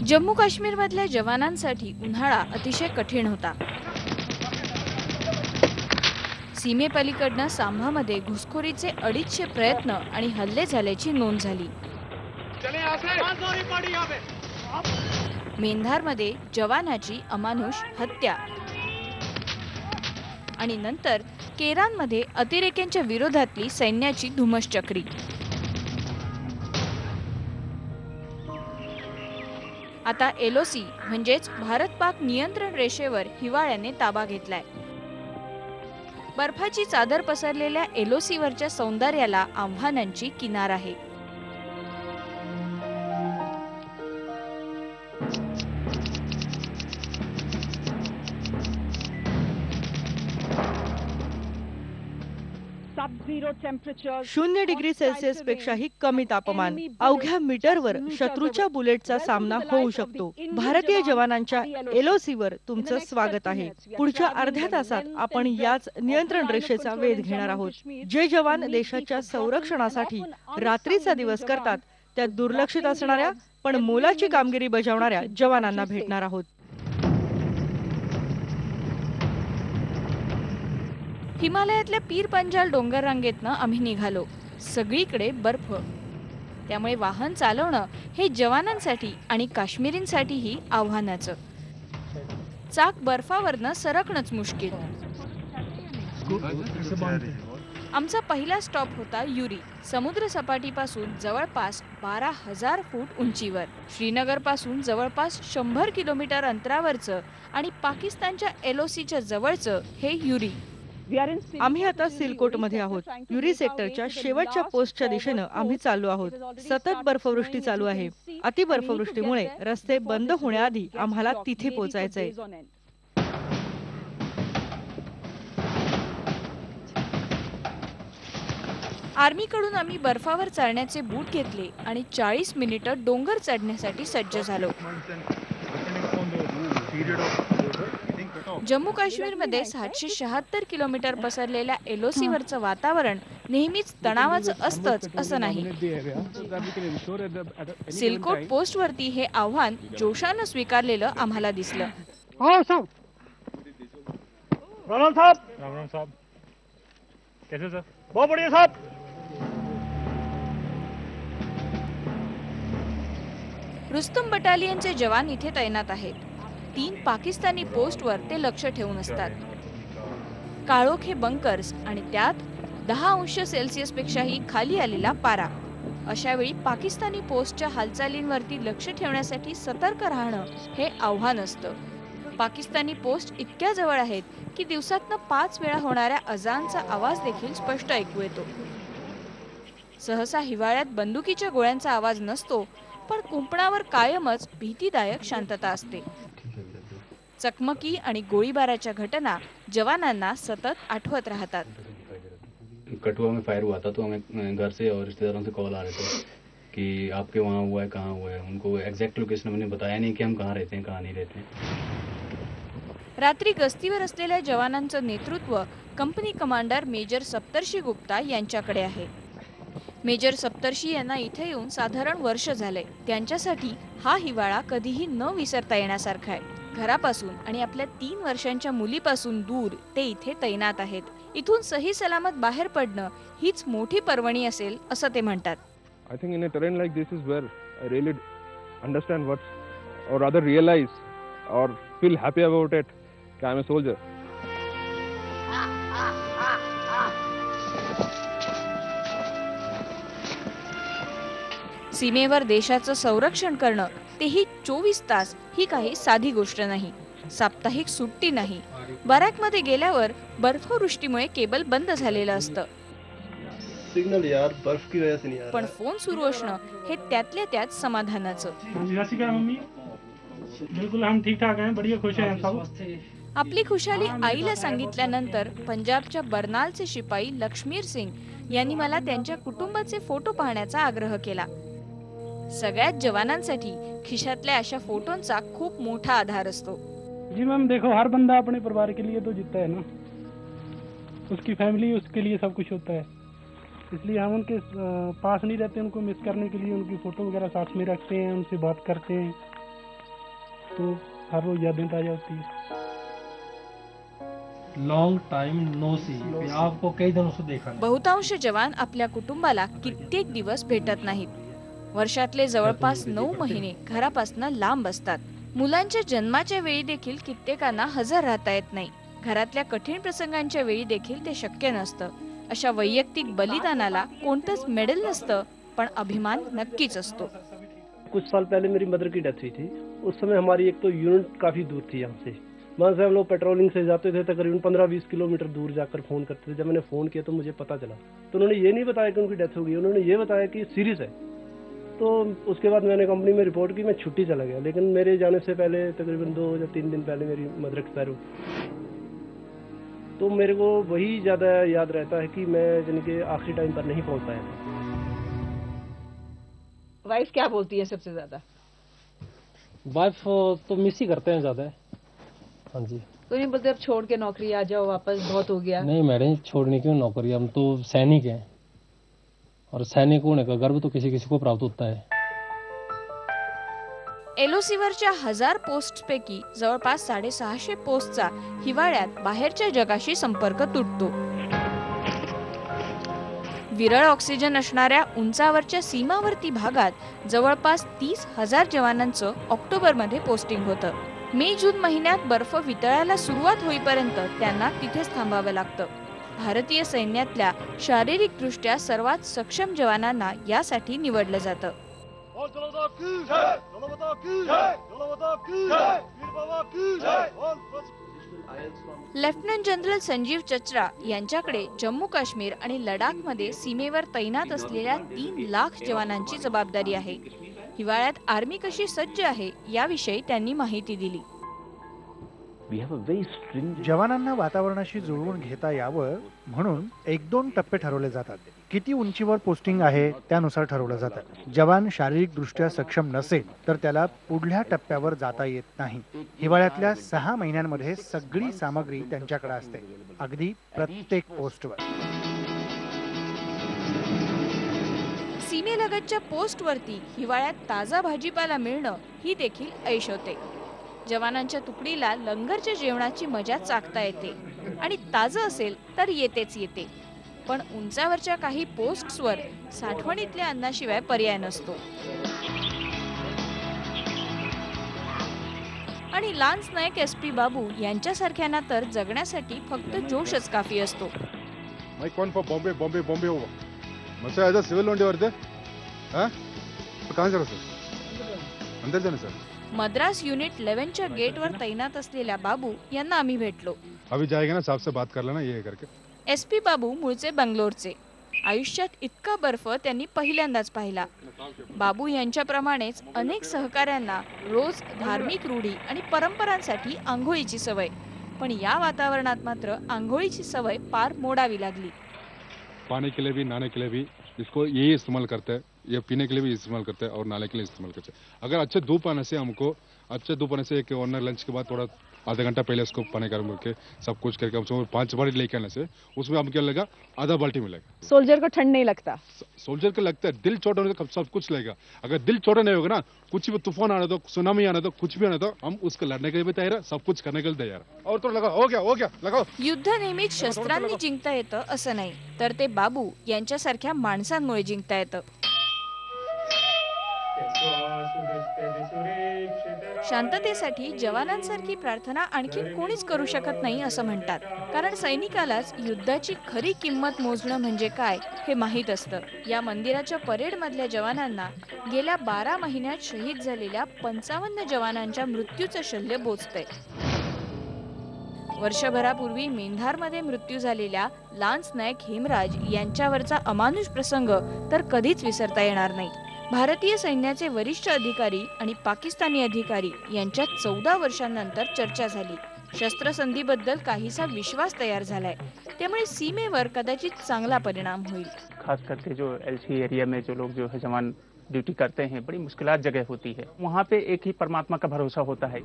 जम्मू काश्मीर मधल्या जवानांसाठी उन्हाळा अतिशय कठीण होता। सीमेपलीकडनं सांभामध्ये घुसखोरीचे 250 प्रयत्न आणि हल्ले झाल्याची नोंद झाली। मेंधारमध्ये जवानाची अमानुष हत्या आणि नंतर केरानमध्ये अतिरेक्यांच्या विरोधातली सैन्याची धुमश्चक्री। आता एलओसी म्हणजेच भारत-पाक नियंत्रण रेषेवर हिवाळ्याने ताबा घेतलाय। बर्फाची चादर पसरलेल्या एलओसीवरच्या सौंदर्याला आव्हानांची किनार आहे। शून्य डिग्री सेल्सिअस पेक्षाही कमी तापमान, अवघ्या मीटरवर शत्रूच्या बुलेटचा सामना होऊ शकतो। भारतीय जवानांच्या एलओसीवर तुमचं स्वागत आहे। पुढच्या अर्ध्या तासात आपण याच नियंत्रण रेषेचा वेध घेणार आहोत। जे जवान देशाच्या संरक्षणासाठी रात्रीचा दिवस करतात, त्या दुर्लक्षित असणाऱ्या पण मोलाची कामगिरी बजावणाऱ्या जवानांना भेटणार आहोत। हिमालयातल्या पीर पंजाल डोंगर रांगेतनं आम्ही निघालो। सगळीकडे बर्फ, त्यामुळे वाहन चालवणं हे जवानांसाठी आणि काश्मीरींसाठीही आव्हानाचं। चाक बर्फावरनं सरकणंच मुश्किल। आमचा पहिला स्टॉप होता युरी, समुद्र सपाटीपासून जवळपास 12,000 फूट उंचीवर। श्रीनगर पासून जवळपास 100 किलोमीटर अंतरावरचं आणि पाकिस्तानच्या एलओसीच्या जवळचं हे युरी। आम्ही आता सिलकोट मध्ये आहोत। युरी सेक्टरच्या शेवटच्या पोस्टच्या दिशेनं आम्ही चाललो आहोत। सतत बर्फवृष्टी चालू आहे। अतिबर्फवृष्टीमुळे रस्ते बंद होण्याआधी आम्हाला तिथे पोहोचायचंय। आर्मीकडून आम्ही बर्फावर चालण्याचे बूट घेतले आणि 40 मिनिटं डोंगर चढण्यासाठी सज्ज झालो। जम्मू काश्मीरमध्ये 776 किलोमीटर पसरलेल्या एलओसीवरचं वातावरण नेहमीच तणावाचं असतंच असं नाही। सिलकोट पोस्टवरती हे आव्हान जोशानं स्वीकारलेलं आम्हाला दिसलं। राम साहब कैसे सर? बहुत बढ़िया साहब। रुस्तम बटालियनचे जवान इथे तैनात आहेत। 3 पाकिस्तानी पोस्टवर ते लक्ष ठेवून असतात। काळोखे बंकर्स आणि त्यात 10 अंश सेल्सिअस पेक्षाही खाली आलेला पारा। अशा वेळी पाकिस्तानी पोस्टच्या हालचालींवरती लक्ष ठेवण्यासाठी सतर्क राहणं हे आव्हान असतं। पाकिस्तानी पोस्ट इतक्या जवळ आहेत की दिवसातनं 5 वेळा होणाऱ्या अजानचा आवाज देखील स्पष्ट ऐकू येतो। सहसा हिवाळ्यात बंदुकीच्या गोळ्यांचा आवाज नसतो, पण कुंपणावर कायमच भीतीदायक शांतता असते। चकमकी आणि गोळीबाराच्या घटना जवानांना सतत आठवत राहतात। कठुआ में फायर हुआ था तो हमें घर से और रिश्तेदारों से कॉल आ रहे थे कि आपके वहाँ हुआ है, कहाँ हुआ है। उनको एग्जैक्ट लोकेशन हमने बताया नहीं कि हम कहाँ रहते हैं, कहाँ नहीं रहते हैं। रात्री गस्तीवर असलेल्या जवानांचं नेतृत्व company commander major Saptarshi Gupta यांच्याकडे आहे। मेजर सप्तर्षी यांना इथे येऊन साधारण वर्ष झाले। त्यांच्यासाठी हा हिवाळा कधीही न विसरता येण्यासारखा आहे। घरापासून आणि आपल्या 3 वर्षांच्या मुलीपासून दूर ते इथे तैनात आहेत। इथून सही सलामत बाहेर पडणं हीच मोठी पर्वणी असेल असं ते म्हणतात। I think in a terrain like this is where I really understand what or rather realize or feel happy about it that I'm a soldier. सीमेवर देशाचं संरक्षण करणं तेही 24 तास ही काही साधी गोष्ट नाही। साप्ताहिक सुट्टी नाही। बॅरकमध्ये गेल्यावर बर्फवृष्टीमुळे केबल बंद झालेलं असतं। सिग्नल यार बर्फ की वजह से नहीं आ रहा। पण फोन सुरू असणं हे त्यातल्या त्यात समाधानाचं। बिल्कुल हम ठीक ठाक हैं, बढ़िया खुश हैं सब। आपली खुशाली आईला सांगितल्यानंतर पंजाबच्या बर्नालचे शिपाई लक्ष्मीर सिंग यांनी मला त्यांच्या कुटुंबाचे फोटो पाहण्याचा आग्रह केला। सगळ्यात जवानांसाठी खिशातल्या अशा फोटोंचा खूप मोठा आधार असतो। जी मैम, देखो हर बंदा अपने परिवार के लिए तो जीता है ना, उसकी फैमिली उसके लिए सब कुछ होता है। इसलिए हम उनके पास नहीं रहते, उनको मिस करने के लिए उनकी फोटो वगैरह साथ में रखते हैं, उनसे बात करते हैं। तो हर रोज यादें ताजा होती है। लॉन्ग टाइम नो सी, आपको कई दिनों से देखा नहीं। बहुतांश जवान आपल्या कुटुंबाला कित्येक दिवस भेटत नाहीत. वर्षातले जवळपास 9 महिने घरापासून लांब असतात. मुलांच्या जन्माच्या वेळी देखील कित्येकांना हजर राहता येत नाही. घरातल्या कठीण प्रसंगांच्या वेळी देखील ते शक्य नसतं. अशा वैयक्तिक बलिदानाला कोणतंच मेडल नसतं, पण अभिमान नक्कीच असतो. कुछ साल पहले मेरी मदर की डेथ हुई थी। उस समय हमारी एक तो यूनिट काफ़ी दूर थी यहाँ से। वहाँ से हम लोग पेट्रोलिंग से जाते थे, तकरीबन 15-20 किलोमीटर दूर जाकर फ़ोन करते थे। जब मैंने फ़ोन किया तो मुझे पता चला, तो उन्होंने ये नहीं बताया कि उनकी डेथ हो गई, उन्होंने ये बताया कि सीरियस है। तो उसके बाद मैंने कंपनी में रिपोर्ट की, मैं छुट्टी चला गया। लेकिन मेरे जाने से पहले तकरीबन 2 या 3 दिन पहले मेरी मदर एक्सपायर हो, तो मेरे को वही ज़्यादा याद रहता है कि मैं यानी कि आखिरी टाइम पर नहीं पहुँच पाया। वाइफ क्या बोलती है सबसे ज्यादा? वाइफ तो मिस ही करते हैं ज्यादा। हाँ जी। तो नहीं बोलते अब छोड़ के नौकरी आ जाओ वापस, बहुत हो गया? नहीं मैडम, छोड़ने क्यों नौकरी, हम तो सैनिक हैं और सैनिक होने का गर्व तो किसी किसी को प्राप्त होता है। एलओसीवरच्या 1000 पोस्टपैकी जवळपास 650 पोस्टचा हिवाळ्यात बाहेरच्या जगाशी संपर्क तुटतो. विरळ ऑक्सिजन असणाऱ्या उंचावरच्या सीमावर्ती भागात जवळपास 30,000 जवानांचं ऑक्टोबरमध्ये पोस्टिंग होतं. मे-जून महिन्यात बर्फ वितळायला सुरुवात होईपर्यंत त्यांना तिथेच थांबावं लागतं. भारतीय सैन्यातल्या शारीरिकदृष्ट्या सर्वात सक्षम जवानांना यासाठी निवडलं जातं. लेफ्टनंट जनरल संजीव चचरा यांच्याकडे जम्मू काश्मीर आणि लडाखमध्ये सीमेवर तैनात असलेल्या 3 लाख जवानांची जबाबदारी आहे. हिवाळ्यात आर्मी कशी सज्ज आहे याविषयी त्यांनी माहिती दिली. जवानांना वातावरणाशी जुळवून घेता यावं म्हणून 1-2 टप्पे ठरवले जातात. किती उंचीवर पोस्टिंग आहे त्यानुसार ठरवलं जातं. जवान शारीरिक दृष्ट्या सक्षम नसेल तर त्याला पुढल्या टप्प्यावर जाता येत नाही. हिवाळ्यातल्या 6 महिन्यांमध्ये सगळी सामग्री त्यांच्याकडे असते, अगदी प्रत्येक पोस्टवर. सीमेलगतच्या पोस्टवरती हिवाळ्यात ताजा भाजीपाला मिळणं ही देखील ऐश होते. जवानांच्या तुकडीला लंगरच्या जेवणाची मजा चाखता येते आणि ताजं असेल तर येतेच येते. पण उंचावरच्या काही पोस्ट्सवर साठवणीतल्या अन्नाशिवाय पर्याय नसतो. आणि लान्स नायक एसपी बाबू यांच्यासारख्यांना तर जगण्यासाठी फक्त जोशच काफी असतो. बॉम्बे बॉम्बे बॉम्बे होगा मतलब ऐसा सिविल वनडे वर्ते हाँ कहाँ जा रहा सर? अंदर जाना सर. मद्रास युनिट 11च्या गेटवर तैनात असलेल्या बाबू यांना आम्ही भेटलो. अभी जाएगा ना, साहब से बात कर लेना ये करके. एसपी बाबू मूळचे बंगलोरचे. आयुष्यात इतका बर्फ त्यांनी पहिल्यांदाच पाहिला. बाबू यांच्याप्रमाणेच अनेक सहकाऱ्यांना रोज धार्मिक रूढी आणि परंपरांसाठी आंघोळीची सवय. पण या वातावरणात मात्र आंघोळीची सवय पार मोडावी लागली. पानी के लिए भी, नहाने के लिए भी इसको यही इस्तेमाल करते हैं. ये पीने के लिए भी इस्तेमाल करते हैं और नहाने के लिए इस्तेमाल करते हैं. अगर अच्छे धूप आने से हमको एक ऑनर लंच के बाद थोड़ा आधा घंटा पहले उसको पानी गर्म करके सब कुछ करके हमको 5 बाल्टी लेके आने से उसमें हम क्या लगेगा, आधा बाल्टी मिलेगा. सोल्जर को ठंड नहीं लगता? सोल्जर को लगता है. दिल छोटा होने का सब कुछ लगेगा. अगर दिल छोटा नहीं होगा ना, कुछ भी तूफान आना तो, सुनामी आना तो, कुछ भी आना तो हम उसको लड़ने के लिए भी तैयार है, सब कुछ करने के लिए तैयार है. और तो लगाओ, हो गया लगाओ. युद्ध नेहमीच शस्त्रांनी जिंकता येतं असं नाही, तर ते बाबू यांच्यासारख्या माणसांमुळे जिंकता येतं. शांततेसाठी जवानांसारखी प्रार्थना आणखी कोणीच करू शकत नाही असं म्हणतात. कारण सैनिकालाच युद्धाची खरी किंमत मोजणं म्हणजे काय हे माहीत असतं. या मंदिराच्या परेडमधल्या जवानांना गेल्या 12 महिन्यात शहीद झालेल्या 55 जवानांच्या मृत्यूचं शल्य बोचतंय. वर्षभरापूर्वी मेंधारमध्ये मृत्यू झालेल्या लान्स नायक हेमराज यांच्यावरचा अमानुष प्रसंग तर कधीच विसरता येणार नाही. भारतीय सैन्याचे वरिष्ठ अधिकारी आणि पाकिस्तानी अधिकारी यांच्यात 14 वर्षांनंतर चर्चा झाली. शस्त्रसंधीबद्दल काहीसा विश्वास तयार झालाय. त्यामुळे सीमेवर कदाचित चांगला परिणाम होईल. खास करके जो एलसी एरिया में जो लोग जो है जवान ड्यूटी करते हैं, बड़ी मुश्किलात जगह होती है. वहाँ पे एक ही परमात्मा का भरोसा होता है.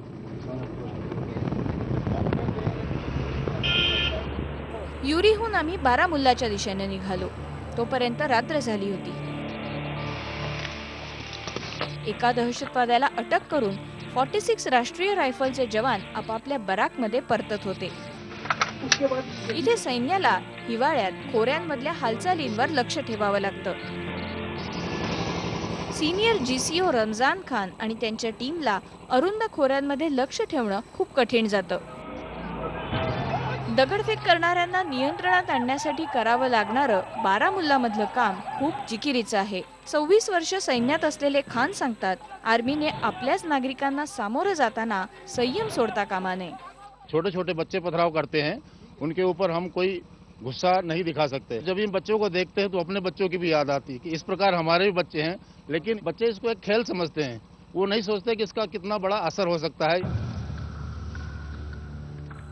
युरीहून आम्ही बारामुल्लाच्या दिशेने निघालो. तोपर्यंत रात्र झाली होती. एका दहशतवाद्याला अटक करून 46 राष्ट्रीय रायफलचे जवान आपापल्या बराकमध्ये परतत होते. इथे सैन्याला हिवाळ्यात खोऱ्यांमधल्या हालचालींवर लक्ष ठेवावं लागतं. सिनियर GCO रमजान खान आणि त्यांच्या टीमला अरुंद खोऱ्यांमध्ये लक्ष ठेवणं खूप कठीण जातं. दगडफेक करणाऱ्यांना नियंत्रणात आणण्यासाठी करावं लागणारं बारामुल्लामधलं काम खूप जिकिरीचं आहे. 26 वर्ष सैन्यात असलेले खान सांगतात, आर्मीने आपल्याच नागरिकांना सामोरं जाताना संयम सोडता कामा नये. छोटे छोटे बच्चे पथराव करते हैं, उनके ऊपर हम कोई गुस्सा नहीं दिखा सकते. जब इन बच्चों को देखते हैं तो अपने बच्चों की भी याद आती है कि इस प्रकार हमारे भी बच्चे हैं, लेकिन बच्चे इसको एक खेल समझते हैं. वो नहीं सोचते कि इसका कितना बड़ा असर हो सकता है.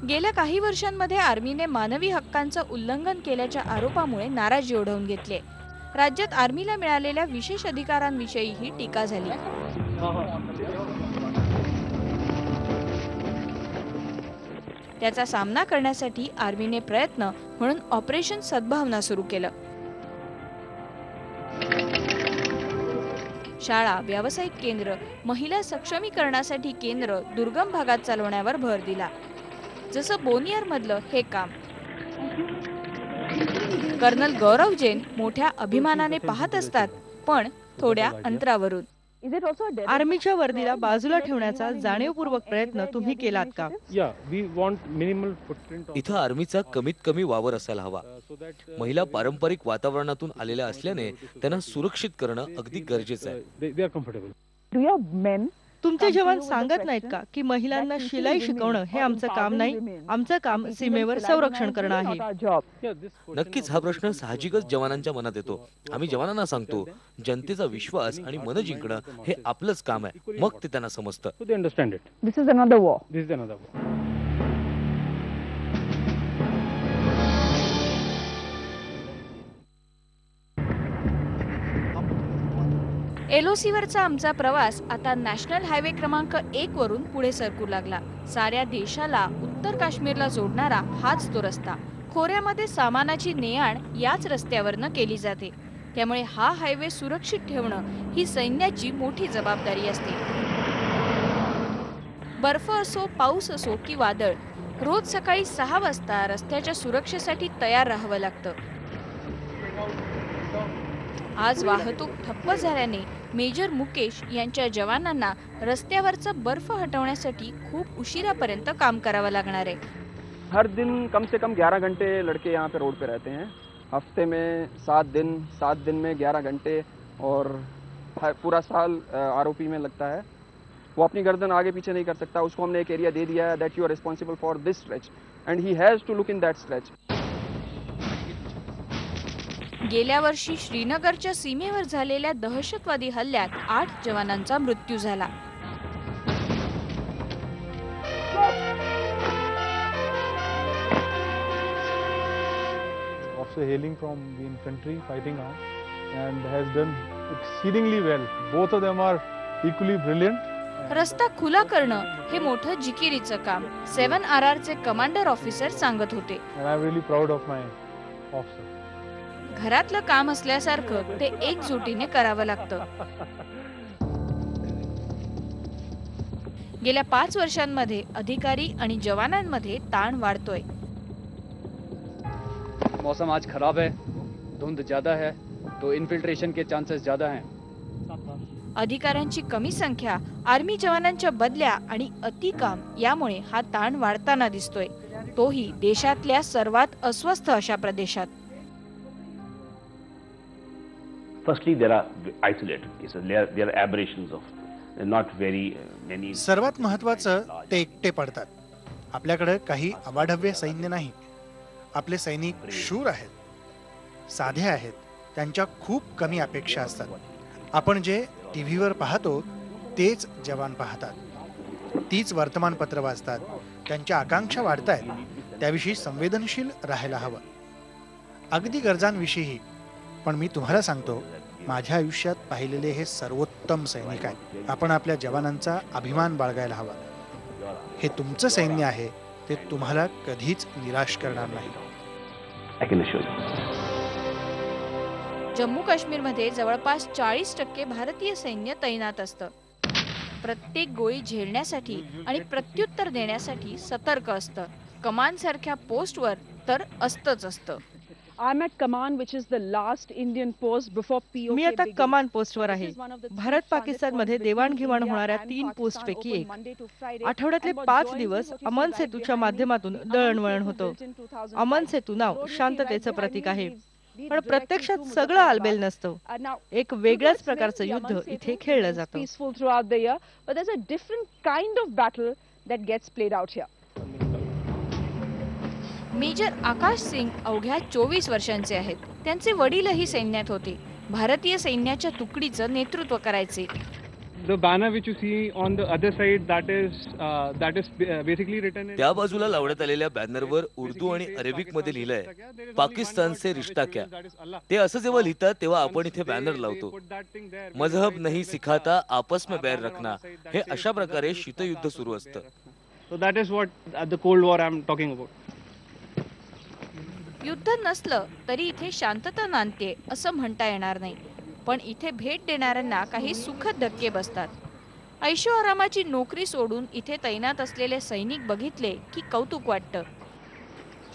गेल्या काही वर्षांमध्ये आर्मीने मानवी हक्कांचं उल्लंघन केल्याच्या आरोपामुळे नाराजी ओढवून घेतली. राज्यात आर्मीला मिळालेल्या विशेष अधिकारांविषयीही टीका झाली. त्याचा सामना करण्यासाठी आर्मीने प्रयत्न म्हणून ऑपरेशन सद्भावना सुरू केलं. शाळा, व्यावसायिक केंद्र, महिला सक्षमीकरणासाठी केंद्र दुर्गम भागात चालवण्यावर भर दिला. जसं बोनियर मधलं हे काम कर्नल गौरव जैन मोठ्या अभिमानाने पाहत असतात, पण थोड्या अंतरावरून. आर्मीच्या वर्दीला बाजूला ठेवण्याचा जाणीवपूर्वक प्रयत्न तुम्ही केलात का? इथं आर्मीचा कमीत कमी वावर असायला हवा. महिला पारंपरिक वातावरणातून आलेल्या असल्याने त्यांना सुरक्षित करणं अगदी गरजेचं आहे. तुमचे जवान सांगत नाहीत का की महिलांना शिलाई शिकवणं हे आमचं काम नाही, आमचं काम सीमेवर संरक्षण करणं आहे? नक्कीच हा प्रश्न साहजिकच जवानांच्या मनात येतो. आम्ही जवानांना सांगतो, जनतेचा विश्वास आणि मन जिंकणं हे आपलंच काम आहे. मग ते त्यांना समजतं. LOC वरचा आमचा प्रवास आता नॅशनल हायवे क्रमांक 1 वरून पुढे सरकू लागला. साऱ्या देशाला उत्तर काश्मीरला जोडणारा हाच तो रस्ता. खोऱ्यामध्ये सामानाची ने-आण याच रस्त्यावरनं केली जाते. त्यामुळे हा हायवे सुरक्षित ठेवणं ही सैन्याची मोठी जबाबदारी असते. बर्फ असो, पाऊस असो की वादळ, रोज सकाळी 6 वाजता रस्त्याच्या सुरक्षेसाठी तयार राहावं लागतं. आज वाहतूक ठप्प झाल्याने मेजर मुकेश यांच्या जवानांना रस्त्यावरचा बर्फ हटवण्यासाठी खूप उशिरापर्यंत काम करावं लागणार आहे. हर दिन कम से कम 11 घंटे लड़के यहाँ पे रोड पे रहते हैं. हफ्ते में 7 दिन में 11 घंटे और पूरा साल ROP में लगता है. वो अपनी गर्दन आगे पीछे नहीं कर सकता. उसको हमने एक एरिया दे दिया है that you are responsible for this stretch and he has to look in that stretch. गेल्या वर्षी श्रीनगरच्या सीमेवर झालेल्या दहशतवादी हल्ल्यात 8 जवानांचा मृत्यू झाला. Also hailing from the infantry fighting arm and has done exceedingly well. Both of them are equally brilliant. रस्ता खुला करणं हे मोठं जिकिरीचं काम 7RR चे कमांडर ऑफिसर सांगत होते. And I'm really proud of my officer. घरातलं काम असल्यासारखं ते एकजुटीने करावं लागतं. गेल्या 5 वर्षांमध्ये अधिकारी आणि जवानांमध्ये ताण वाढतोय. मौसम आज खराब है, धुंद ज्यादा है, तो इन्फिल्ट्रेशन के चांसेस ज्यादा हैं. अधिकाऱ्यांची कमी संख्या, आर्मी जवानांच्या बदल्या आणि अतिकाम यामुळे हा ताण वाढताना दिसतोय. तोही देशातल्या सर्वात अस्वस्थ अशा प्रदेशात. Firstly, there are isolated cases. There are aberrations of not very many. सर्वात महत्त्वाचं ते एकटे पडतात. आपल्याकडे काही अवाढव्य सैन्य नाही. आपले सैनिक शूर आहेत, साधे आहेत. त्यांच्या खूप कमी अपेक्षा असतात. आपण जे टीव्हीवर पाहतो तेच जवान पाहतात, तीच वर्तमानपत्र वाचतात. त्यांच्या आकांक्षा वाढतायत, त्याविषयी संवेदनशील राहायला हवं. अगदी गरजांविषयी. पण मी तुम्हाला सांगतो, माझ्या आयुष्यात पाहिलेले हे सर्वोत्तम सैनिक आहेत. आपण आपल्या जवानांचा अभिमान बाळगायला हवा. हे तुमचं सैन्य आहे, ते तुम्हाला कधीच निराश करणार नाही. जम्मू काश्मीरमध्ये जवळपास 40% भारतीय सैन्य तैनात असतं. प्रत्येक गोळी झेलण्यासाठी आणि प्रत्युत्तर देण्यासाठी सतर्क असतं. कमान सारख्या पोस्टवर तर असतंच असतं. I'm at Kaman, which is the last Indian post before POK मी आता begins. कमान पोस्टवर आहे. This is one of the Bharat Pakistan मध्ये देवाणघेवाण होणाऱ्या 3 पोस्ट पैकी एक. आठवड्यातले 5 दिवस अमन सेतूच्या माध्यमातून दळणवळण होतं. अमन सेतू नाव शांततेचं प्रतीक आहे, पण प्रत्यक्षात सगळं आलबेल नसतं. एक वेगळ्याच प्रकारचं युद्ध इथे खेळलं जातं. Peaceful throughout the year, but there's a different kind of battle that gets played out here. Major Akash Singh अवघ्या 24 वर्षांचे आहेत. त्यांचे वडीलही सैन्यात होते. भारतीय सैन्याच्या तुकडीचं नेतृत्व करायचे. The banner which you see on the other side, that is basically written in. त्या बाजूला लावण्यात आलेल्या बॅनरवर उर्दू आणि अरेबिक मध्ये लिहिलंय पाकिस्तान से रिश्ता क्या. ते असं जेव्हा लिहितात तेव्हा आपण इथे बॅनर लावतो. मजहब नहीं सिखाता आपस में बैर रखना. हे अशा प्रकारे शीतयुद्ध सुरू असतं. So that is what the Cold War I'm talking about. युद्ध नसलं तरी इथे शांतता नांदते असं म्हणता येणार नाही, पण इथे भेट देणाऱ्यांना काही सुखद धक्के बसतात. ऐशोआरामाची नोकरी सोडून इथे तैनात असलेले सैनिक बघितले की कौतुक वाटतं.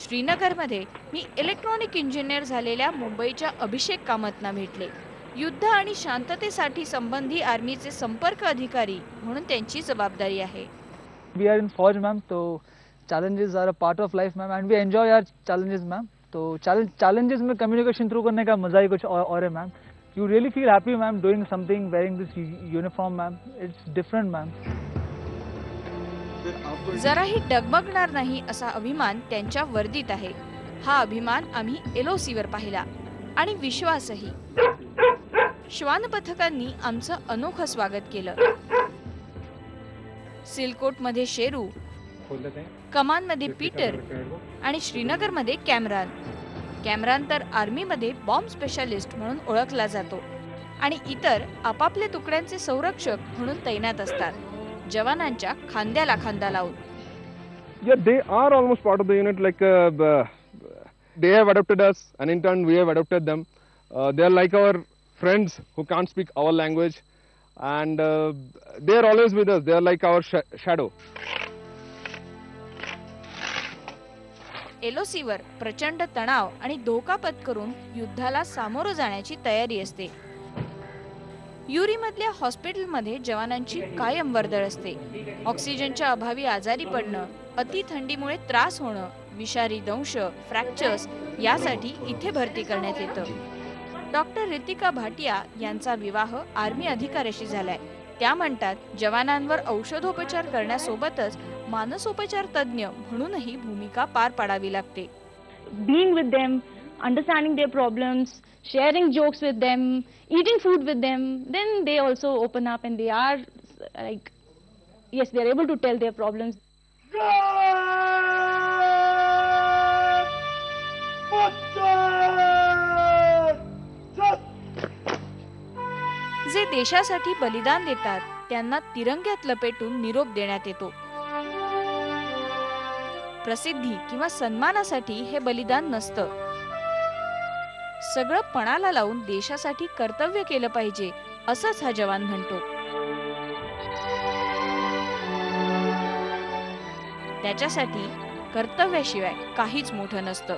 श्रीनगरमध्ये मी इलेक्ट्रॉनिक इंजिनियर झालेल्या मुंबईच्या अभिषेक कामतना भेटले. युद्ध आणि शांततेसाठी संबंधी आर्मीचे संपर्क अधिकारी म्हणून त्यांची जबाबदारी आहे. We are in Fauj, ma'am, so challenges are a part of life, ma'am, and we enjoy our challenges, ma'am. तो challenges में communication through करने का मजा ही कुछ और है, ma'am. You really feel happy, ma'am, doing something, wearing this uniform, ma'am. It's different, ma'am. जराही डगमगणार नाही असा अभिमान त्यांच्या वर्दीत आहे. हा अभिमान आम्ही LOC वर पाहिला आणि विश्वासही. श्वान पथकांनी आमचं अनोखं स्वागत केलं. सिलकोट मध्ये शेरू, कमान मध्ये पीटर आणि श्रीनगर मध्ये कॅमरान. कॅमरान तर आर्मी मध्ये बॉम्ब स्पेशालिस्ट म्हणून ओळखला जातो आणि इतर आपापल्या तुकड्यांचे संरक्षक म्हणून तैनात असतात, जवानांच्या खांद्याला खांदा लावून. Yeah, they are almost part of the unit. Like they have adopted us, and in turn we have adopted them. They are like our friends who can't speak our language, and they are always with us. They are like our shadow. LOC वर प्रचंड तणाव आणि धोका पत्करून युद्धाला सामोरं जाण्याची तयारी असते. युरीमधल्या हॉस्पिटलमध्ये जवानांची कायम वर्दळ असते. ऑक्सिजनच्या अभावी आजारी पडणं, अति थंडीमुळे त्रास होणं, विषारी दंश, फ्रॅक्चर्स यासाठी इथे भरती करण्यात येतं. डॉक्टर रितिका भाटिया यांचा विवाह आर्मी अधिकाऱ्याशी झालाय. त्या म्हणतात, जवानांवर औषधोपचार करण्यासोबतच मानसोपचार तज्ञ म्हणूनही भूमिका पार पाडावी लागते. Being with them, understanding their problems, sharing jokes with them, eating food with them, then they also open up and they are like, yes, they are able to tell their problems. जे देशासाठी बलिदान देतात त्यांना तिरंग्यात लपेटून निरोप देण्यात येतो. प्रसिद्धी किंवा सन्मानासाठी हे बलिदान नसतं. सगळं पणाला लावून देशासाठी कर्तव्य केलं पाहिजे असंच हा जवान म्हणतो. त्याच्यासाठी कर्तव्याशिवाय काहीच मोठं नसतं.